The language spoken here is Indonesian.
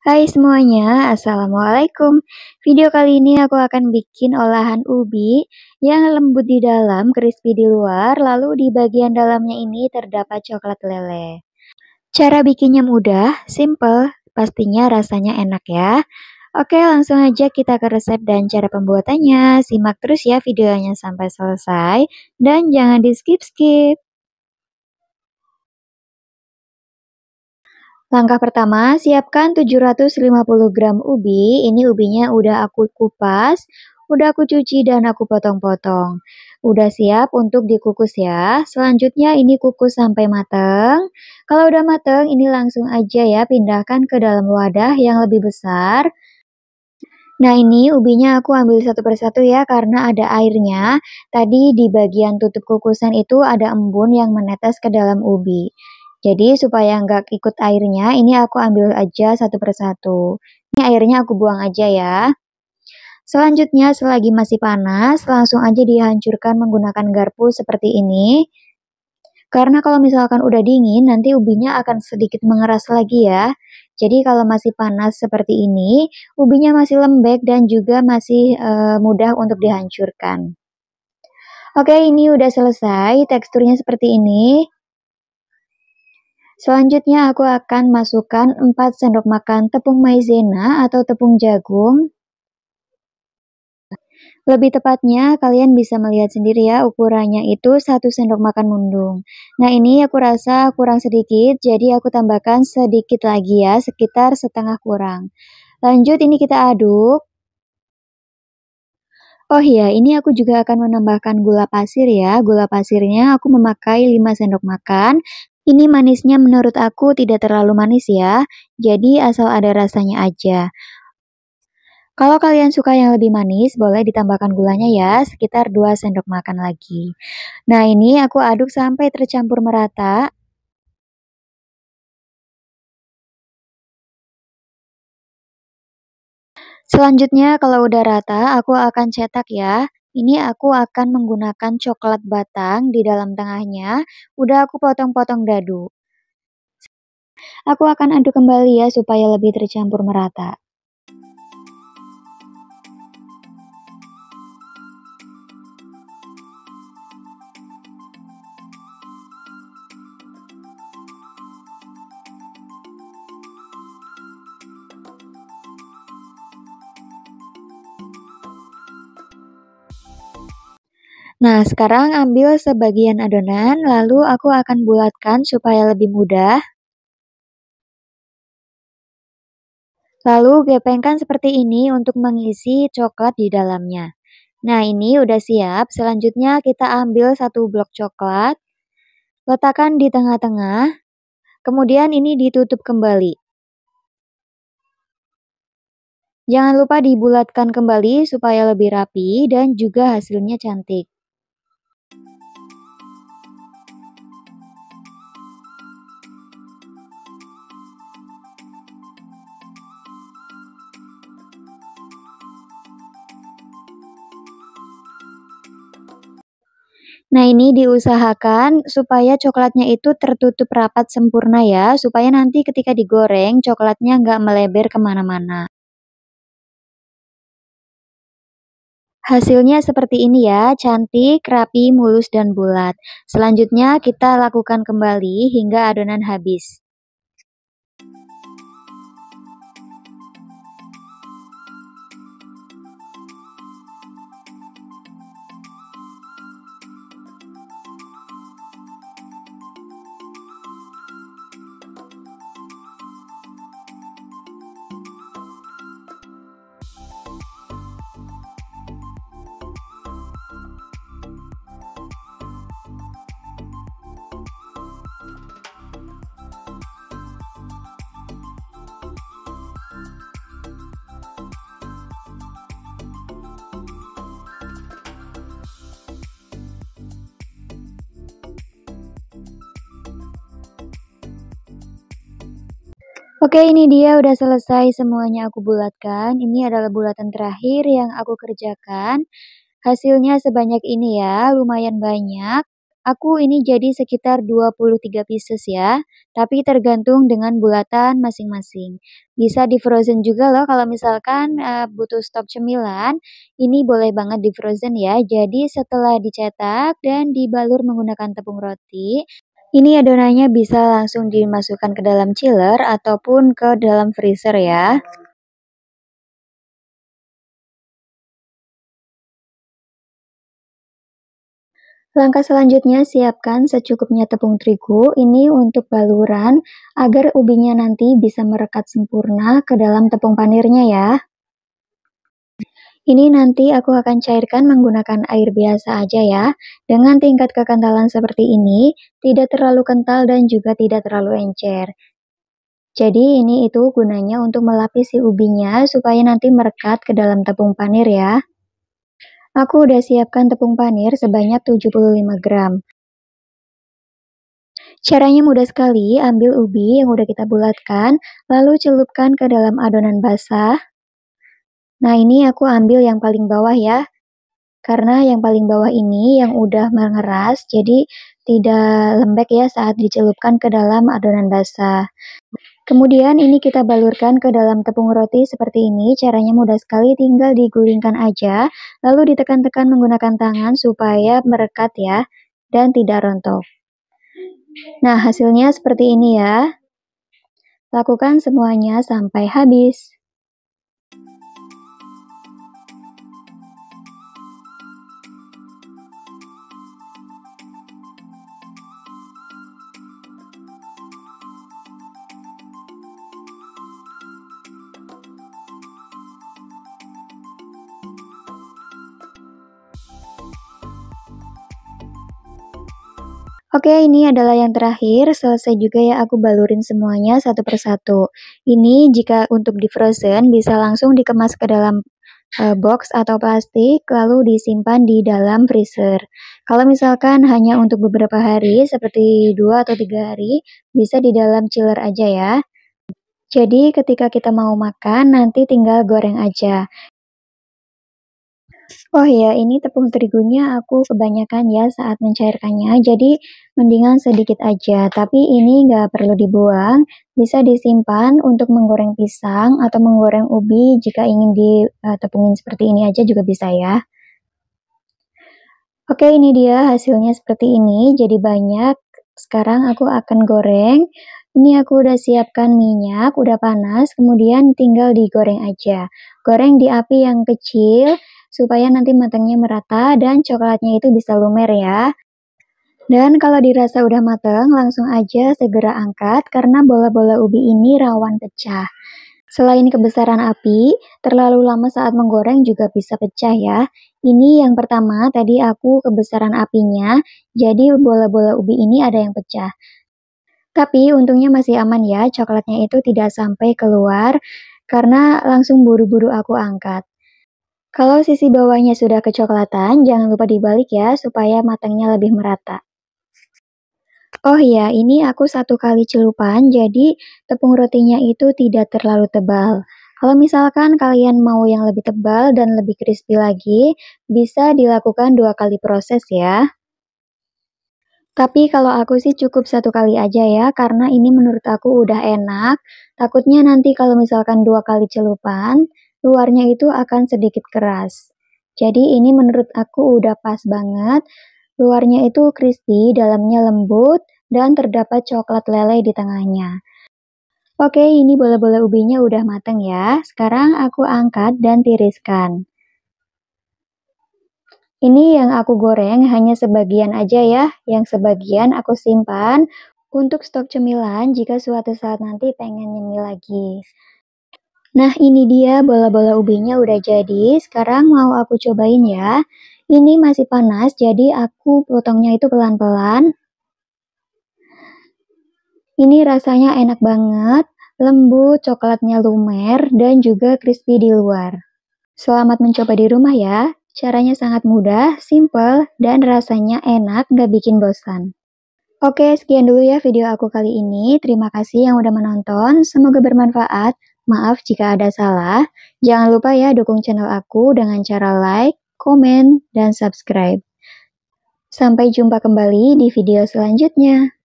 Hai semuanya, Assalamualaikum. Video kali ini aku akan bikin olahan ubi yang lembut di dalam, crispy di luar, lalu di bagian dalamnya ini terdapat coklat lele. Cara bikinnya mudah, simple, pastinya rasanya enak ya. Oke, langsung aja kita ke resep dan cara pembuatannya. Simak terus ya videonya sampai selesai, dan jangan di skip-skip. Langkah pertama, siapkan 750 gram ubi. Ini ubinya udah aku kupas, udah aku cuci dan aku potong-potong. Udah siap untuk dikukus ya. Selanjutnya ini kukus sampai mateng. Kalau udah mateng, ini langsung aja ya pindahkan ke dalam wadah yang lebih besar. Nah ini ubinya aku ambil satu persatu ya karena ada airnya. Tadi di bagian tutup kukusan itu ada embun yang menetes ke dalam ubi. Jadi supaya nggak ikut airnya, ini aku ambil aja satu persatu. Ini airnya aku buang aja ya. Selanjutnya selagi masih panas, langsung aja dihancurkan menggunakan garpu seperti ini. Karena kalau misalkan udah dingin, nanti ubinya akan sedikit mengeras lagi ya. Jadi kalau masih panas seperti ini, ubinya masih lembek dan juga masih mudah untuk dihancurkan. Oke, ini udah selesai, teksturnya seperti ini. Selanjutnya aku akan masukkan 4 sendok makan tepung maizena atau tepung jagung. Lebih tepatnya, kalian bisa melihat sendiri ya, ukurannya itu 1 sendok makan mundung. Nah ini aku rasa kurang sedikit, jadi aku tambahkan sedikit lagi ya, sekitar setengah kurang. Lanjut ini kita aduk. Oh iya, ini aku juga akan menambahkan gula pasir ya. Gula pasirnya aku memakai 5 sendok makan. Ini manisnya menurut aku tidak terlalu manis ya, jadi asal ada rasanya aja. Kalau kalian suka yang lebih manis, boleh ditambahkan gulanya ya, sekitar 2 sendok makan lagi. Nah, ini aku aduk sampai tercampur merata. Selanjutnya, kalau udah rata, aku akan cetak ya. Ini aku akan menggunakan coklat batang di dalam tengahnya. Udah aku potong-potong dadu. Aku akan aduk kembali ya, supaya lebih tercampur merata. Nah, sekarang ambil sebagian adonan, lalu aku akan bulatkan supaya lebih mudah. Lalu gepengkan seperti ini untuk mengisi coklat di dalamnya. Nah, ini udah siap. Selanjutnya kita ambil satu blok coklat, letakkan di tengah-tengah, kemudian ini ditutup kembali. Jangan lupa dibulatkan kembali supaya lebih rapi dan juga hasilnya cantik. Nah, ini diusahakan supaya coklatnya itu tertutup rapat sempurna ya, supaya nanti ketika digoreng, coklatnya nggak melebar kemana-mana. Hasilnya seperti ini ya, cantik, rapi, mulus, dan bulat. Selanjutnya kita lakukan kembali hingga adonan habis. Oke, ini dia udah selesai semuanya aku bulatkan. Ini adalah bulatan terakhir yang aku kerjakan. Hasilnya sebanyak ini ya, lumayan banyak. Aku ini jadi sekitar 23 pieces ya, tapi tergantung dengan bulatan masing-masing. Bisa di frozen juga loh kalau misalkan butuh stok cemilan, ini boleh banget di frozen ya. Jadi setelah dicetak dan dibalur menggunakan tepung roti, ini adonannya bisa langsung dimasukkan ke dalam chiller ataupun ke dalam freezer ya. Langkah selanjutnya, siapkan secukupnya tepung terigu ini untuk baluran agar ubinya nanti bisa merekat sempurna ke dalam tepung panirnya ya. Ini nanti aku akan cairkan menggunakan air biasa aja ya. Dengan tingkat kekentalan seperti ini, tidak terlalu kental dan juga tidak terlalu encer. Jadi ini itu gunanya untuk melapisi ubinya supaya nanti merekat ke dalam tepung panir ya. Aku udah siapkan tepung panir sebanyak 75 gram. Caranya mudah sekali, ambil ubi yang udah kita bulatkan, lalu celupkan ke dalam adonan basah. Nah ini aku ambil yang paling bawah ya, karena yang paling bawah ini yang udah mengeras, jadi tidak lembek ya saat dicelupkan ke dalam adonan basah. Kemudian ini kita balurkan ke dalam tepung roti seperti ini, caranya mudah sekali, tinggal digulingkan aja, lalu ditekan-tekan menggunakan tangan supaya merekat ya, dan tidak rontok. Nah hasilnya seperti ini ya. Lakukan semuanya sampai habis. Oke, ini adalah yang terakhir, selesai juga ya aku balurin semuanya satu persatu. Ini jika untuk di frozen bisa langsung dikemas ke dalam box atau plastik lalu disimpan di dalam freezer. Kalau misalkan hanya untuk beberapa hari seperti 2 atau 3 hari, bisa di dalam chiller aja ya. Jadi ketika kita mau makan nanti tinggal goreng aja. Oh ya, ini tepung terigunya aku kebanyakan ya saat mencairkannya, jadi mendingan sedikit aja. Tapi ini nggak perlu dibuang, bisa disimpan untuk menggoreng pisang atau menggoreng ubi jika ingin ditepungin seperti ini aja juga bisa ya. Oke, ini dia hasilnya seperti ini, jadi banyak. Sekarang aku akan goreng. Ini aku udah siapkan minyak, udah panas, kemudian tinggal digoreng aja. Goreng di api yang kecil, supaya nanti matangnya merata dan coklatnya itu bisa lumer ya. Dan kalau dirasa udah matang, langsung aja segera angkat karena bola-bola ubi ini rawan pecah. Selain kebesaran api, terlalu lama saat menggoreng juga bisa pecah ya. Ini yang pertama, tadi aku kebesaran apinya, jadi bola-bola ubi ini ada yang pecah. Tapi untungnya masih aman ya, coklatnya itu tidak sampai keluar karena langsung buru-buru aku angkat. Kalau sisi bawahnya sudah kecoklatan, jangan lupa dibalik ya supaya matangnya lebih merata. Oh iya, ini aku 1 kali celupan, jadi tepung rotinya itu tidak terlalu tebal. Kalau misalkan kalian mau yang lebih tebal dan lebih crispy lagi, bisa dilakukan 2 kali proses ya. Tapi kalau aku sih cukup 1 kali aja ya, karena ini menurut aku udah enak. Takutnya nanti kalau misalkan 2 kali celupan, luarnya itu akan sedikit keras. Jadi ini menurut aku udah pas banget. Luarnya itu crispy, dalamnya lembut, dan terdapat coklat leleh di tengahnya. Oke, ini bola-bola ubinya udah mateng ya. Sekarang aku angkat dan tiriskan. Ini yang aku goreng hanya sebagian aja ya, yang sebagian aku simpan untuk stok cemilan jika suatu saat nanti pengen nyemil lagi. Nah ini dia bola-bola ubinya udah jadi, sekarang mau aku cobain ya. Ini masih panas, jadi aku potongnya itu pelan-pelan. Ini rasanya enak banget, lembut, coklatnya lumer, dan juga crispy di luar. Selamat mencoba di rumah ya. Caranya sangat mudah, simple, dan rasanya enak, nggak bikin bosan. Oke, sekian dulu ya video aku kali ini. Terima kasih yang udah menonton. Semoga bermanfaat. Maaf jika ada salah. Jangan lupa ya dukung channel aku dengan cara like, komen, dan subscribe. Sampai jumpa kembali di video selanjutnya.